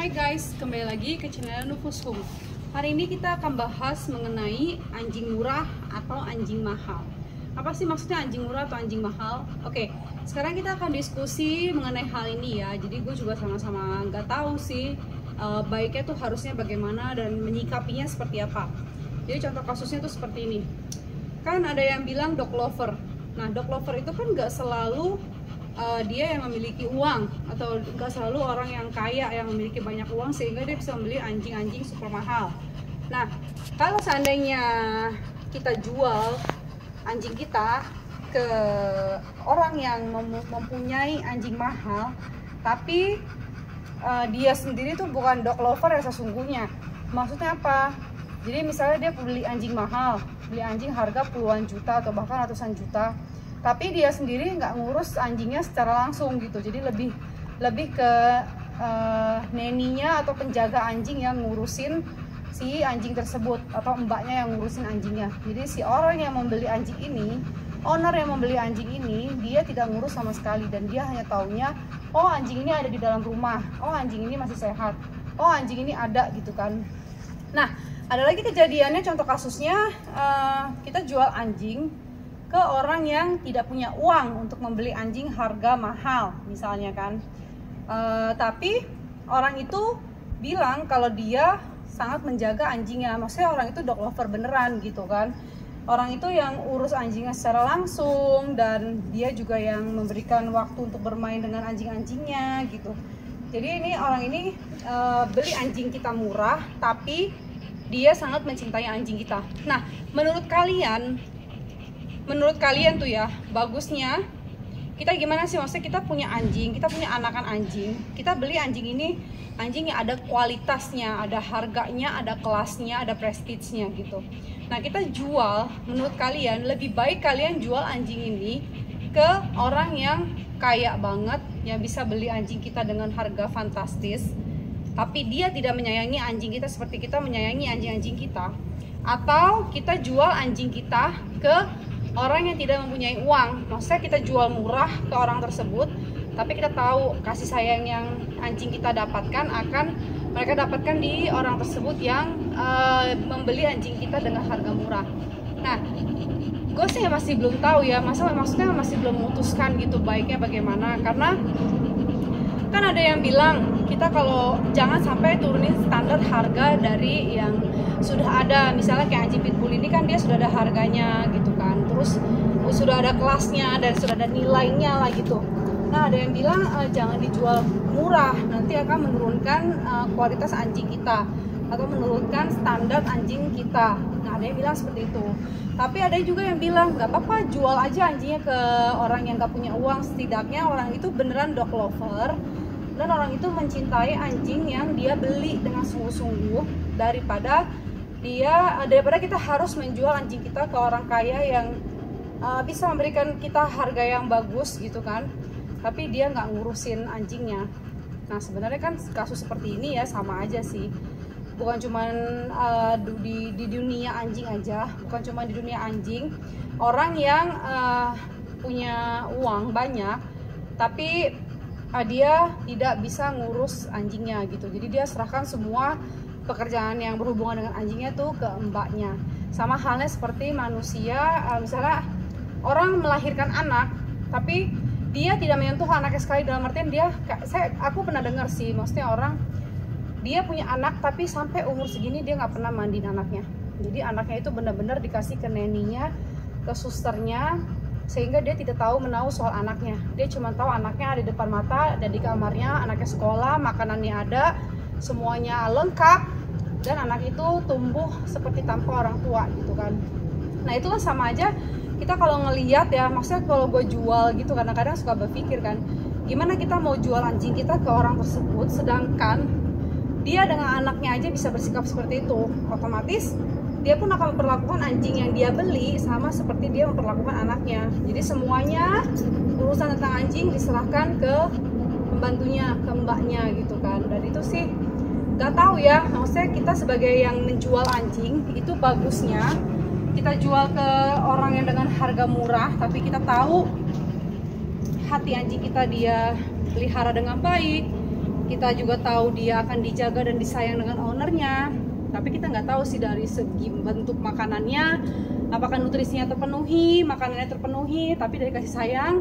Hai guys, kembali lagi ke channel Nufus Home. Hari ini kita akan bahas mengenai anjing murah atau anjing mahal. Apa sih maksudnya anjing murah atau anjing mahal? Oke, sekarang kita akan diskusi mengenai hal ini ya. Jadi gue juga sama-sama nggak tahu sih baiknya tuh harusnya bagaimana dan menyikapinya seperti apa. Jadi contoh kasusnya tuh seperti ini. Kan ada yang bilang dog lover. Nah, dog lover itu kan nggak selalu dia yang memiliki uang, atau nggak selalu orang yang kaya yang memiliki banyak uang sehingga dia bisa membeli anjing-anjing super mahal. Nah, kalau seandainya kita jual anjing kita ke orang yang mempunyai anjing mahal, tapi dia sendiri tuh bukan dog lover yang sesungguhnya. Maksudnya apa? Jadi misalnya dia beli anjing mahal, beli anjing harga puluhan juta atau bahkan ratusan juta, tapi dia sendiri nggak ngurus anjingnya secara langsung gitu. Jadi lebih ke neninya atau penjaga anjing yang ngurusin si anjing tersebut, atau mbaknya yang ngurusin anjingnya. Jadi si orang yang membeli anjing ini, owner yang membeli anjing ini, dia tidak ngurus sama sekali, dan dia hanya taunya, oh anjing ini ada di dalam rumah, oh anjing ini masih sehat, oh anjing ini ada gitu kan. Nah, ada lagi kejadiannya, contoh kasusnya kita jual anjing ke orang yang tidak punya uang untuk membeli anjing harga mahal misalnya kan, tapi orang itu bilang kalau dia sangat menjaga anjingnya. Maksudnya orang itu dog lover beneran gitu kan, orang itu yang urus anjingnya secara langsung, dan dia juga yang memberikan waktu untuk bermain dengan anjing-anjingnya gitu. Jadi ini orang ini beli anjing kita murah, tapi dia sangat mencintai anjing kita. Nah, menurut kalian tuh ya, bagusnya kita gimana sih? Maksudnya kita punya anjing, kita punya anakan anjing, kita beli anjing ini, anjing yang ada kualitasnya, ada harganya, ada kelasnya, ada prestige-nya gitu. Nah, kita jual, menurut kalian lebih baik kalian jual anjing ini ke orang yang kaya banget, yang bisa beli anjing kita dengan harga fantastis, tapi dia tidak menyayangi anjing kita seperti kita menyayangi anjing-anjing kita, atau kita jual anjing kita ke orang yang tidak mempunyai uang. Maksudnya kita jual murah ke orang tersebut, tapi kita tahu kasih sayang yang anjing kita dapatkan akan mereka dapatkan di orang tersebut yang membeli anjing kita dengan harga murah. Nah, gue sih masih belum tahu ya, maksudnya masih belum memutuskan gitu baiknya bagaimana, karena kan ada yang bilang kita kalau jangan sampai turunin standar harga dari yang sudah ada. Misalnya kayak anjing pitbull ini kan dia sudah ada harganya gitu kan, terus sudah ada kelasnya dan sudah ada nilainya lah gitu. Nah, ada yang bilang jangan dijual murah, nanti akan menurunkan kualitas anjing kita atau menurunkan standar anjing kita. Nah, ada yang bilang seperti itu. Tapi ada juga yang bilang nggak apa-apa, jual aja anjingnya ke orang yang nggak punya uang, setidaknya orang itu beneran dog lover dan orang itu mencintai anjing yang dia beli dengan sungguh-sungguh, daripada kita harus menjual anjing kita ke orang kaya yang bisa memberikan kita harga yang bagus gitu kan, tapi dia nggak ngurusin anjingnya. Nah, sebenarnya kan kasus seperti ini ya sama aja sih, bukan cuman di dunia anjing aja, bukan cuma di dunia anjing. Orang yang punya uang banyak tapi dia tidak bisa ngurus anjingnya gitu, jadi dia serahkan semua pekerjaan yang berhubungan dengan anjingnya tuh ke mbaknya. Sama halnya seperti manusia, misalnya orang melahirkan anak tapi dia tidak menyentuh anaknya sekali, dalam artian aku pernah dengar sih, maksudnya orang dia punya anak tapi sampai umur segini dia nggak pernah mandiin anaknya. Jadi anaknya itu benar-benar dikasih ke neninya, ke susternya, sehingga dia tidak tahu menahu soal anaknya. Dia cuma tahu anaknya ada di depan mata dan di kamarnya, anaknya sekolah, makanannya ada, semuanya lengkap, dan anak itu tumbuh seperti tanpa orang tua gitu kan. Nah, itulah sama aja kita kalau ngelihat ya, maksudnya kalau gue jual gitu, kadang-kadang suka berpikir kan, gimana kita mau jual anjing kita ke orang tersebut sedangkan dia dengan anaknya aja bisa bersikap seperti itu. Otomatis dia pun akan memperlakukan anjing yang dia beli sama seperti dia memperlakukan anaknya. Jadi semuanya urusan tentang anjing diserahkan ke pembantunya, ke mbaknya gitu kan. Dan itu sih gak tahu ya, maksudnya kita sebagai yang menjual anjing itu bagusnya kita jual ke orang yang dengan harga murah, tapi kita tahu hati anjing kita dia pelihara dengan baik, kita juga tahu dia akan dijaga dan disayang dengan ownernya, tapi kita nggak tahu sih dari segi bentuk makanannya, apakah nutrisinya terpenuhi, makanannya terpenuhi, tapi dari kasih sayang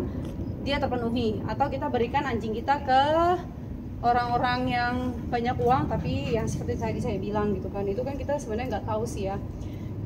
dia terpenuhi. Atau kita berikan anjing kita ke orang-orang yang banyak uang, tapi yang seperti saya bilang gitu kan, itu kan kita sebenarnya nggak tahu sih ya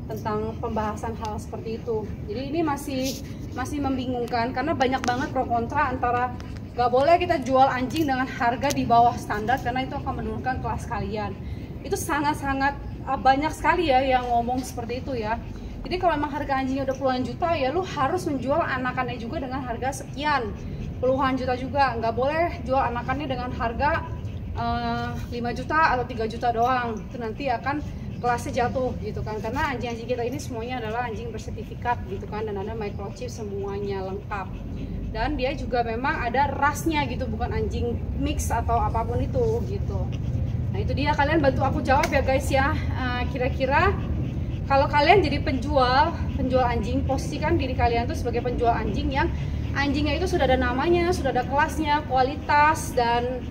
tentang pembahasan hal seperti itu. Jadi ini masih membingungkan karena banyak banget pro kontra antara nggak boleh kita jual anjing dengan harga di bawah standar karena itu akan menurunkan kelas kalian. Itu sangat-sangat banyak sekali ya yang ngomong seperti itu ya. Jadi kalau emang harga anjingnya udah puluhan juta ya lu harus menjual anakannya juga dengan harga sekian, puluhan juta juga. Nggak boleh jual anakannya dengan harga 5 juta atau 3 juta doang. Itu nanti akan kelasnya jatuh gitu kan, karena anjing-anjing kita ini semuanya adalah anjing bersertifikat gitu kan, dan ada microchip semuanya lengkap, dan dia juga memang ada rasnya gitu, bukan anjing mix atau apapun itu gitu. Nah itu dia, kalian bantu aku jawab ya guys ya. Kira-kira kalau kalian jadi penjual anjing, posisikan diri kalian tuh sebagai penjual anjing yang anjingnya itu sudah ada namanya, sudah ada kelasnya, kualitas, dan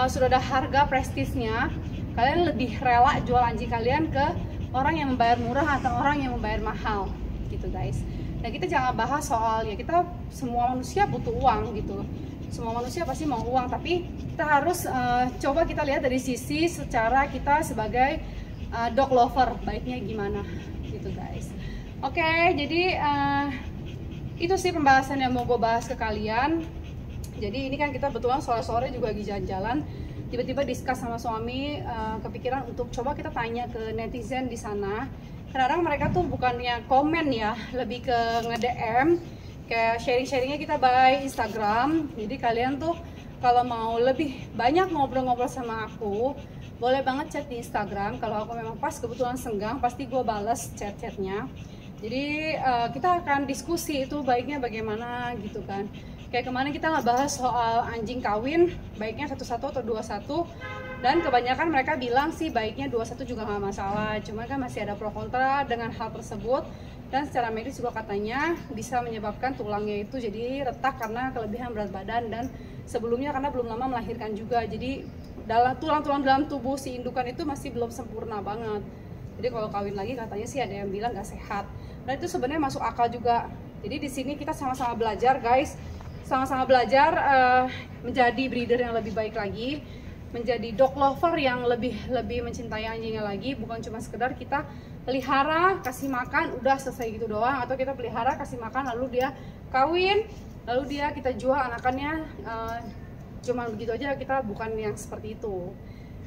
sudah ada harga prestisnya. Kalian lebih rela jual anjing kalian ke orang yang membayar murah atau orang yang membayar mahal gitu guys. Nah kita jangan bahas soal ya, kita semua manusia butuh uang gitu, semua manusia pasti mau uang, tapi kita harus coba kita lihat dari sisi secara kita sebagai dog lover baiknya gimana gitu guys. Oke, jadi itu sih pembahasan yang mau gue bahas ke kalian. Jadi ini kan kita betulan sore-sore juga lagi jalan-jalan, tiba-tiba discuss sama suami, kepikiran untuk coba kita tanya ke netizen di sana. Kadang-kadang mereka tuh bukannya komen ya, lebih ke nge-DM, kayak sharing-sharingnya kita by Instagram. Jadi kalian tuh kalau mau lebih banyak ngobrol-ngobrol sama aku, boleh banget chat di Instagram. Kalau aku memang pas kebetulan senggang, pasti gue balas chat-chatnya. Jadi kita akan diskusi itu baiknya bagaimana gitu kan. Kayak kemarin kita ngebahas soal anjing kawin, baiknya 1-1 atau 2-1, dan kebanyakan mereka bilang sih baiknya 2-1 juga nggak masalah. Cuma kan masih ada pro kontra dengan hal tersebut, dan secara medis juga katanya bisa menyebabkan tulangnya itu jadi retak karena kelebihan berat badan, dan sebelumnya karena belum lama melahirkan juga. Jadi tulang-tulang dalam tubuh si indukan itu masih belum sempurna banget. Jadi kalau kawin lagi katanya sih ada yang bilang nggak sehat, dan itu sebenarnya masuk akal juga. Jadi di sini kita sama-sama belajar guys, sama-sama belajar menjadi breeder yang lebih baik lagi, menjadi dog lover yang lebih mencintai anjingnya lagi, bukan cuma sekedar kita pelihara, kasih makan, udah selesai gitu doang, atau kita pelihara, kasih makan, lalu dia kawin, lalu dia kita jual anakannya, cuman begitu aja. Kita bukan yang seperti itu.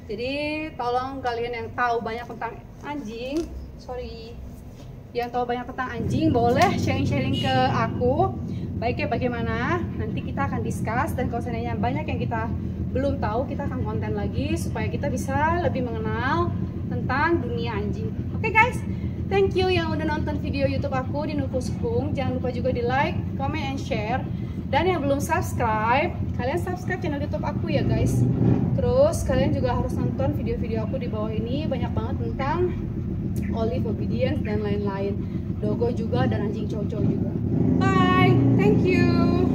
Jadi tolong kalian yang tahu banyak tentang anjing, yang tahu banyak tentang anjing, boleh sharing-sharing ke aku baiknya bagaimana. Nanti kita akan discuss, dan kalau seandainya banyak yang kita belum tahu, kita akan konten lagi supaya kita bisa lebih mengenal tentang dunia anjing. Oke guys, thank you yang udah nonton video YouTube aku di Nupuskung. Jangan lupa juga di like, comment, and share. Dan yang belum subscribe, kalian subscribe channel YouTube aku ya guys. Terus kalian juga harus nonton video-video aku di bawah ini, banyak banget tentang Olive, Obedience, dan lain-lain. Dogo juga, dan anjing cowok juga. Bye, thank you.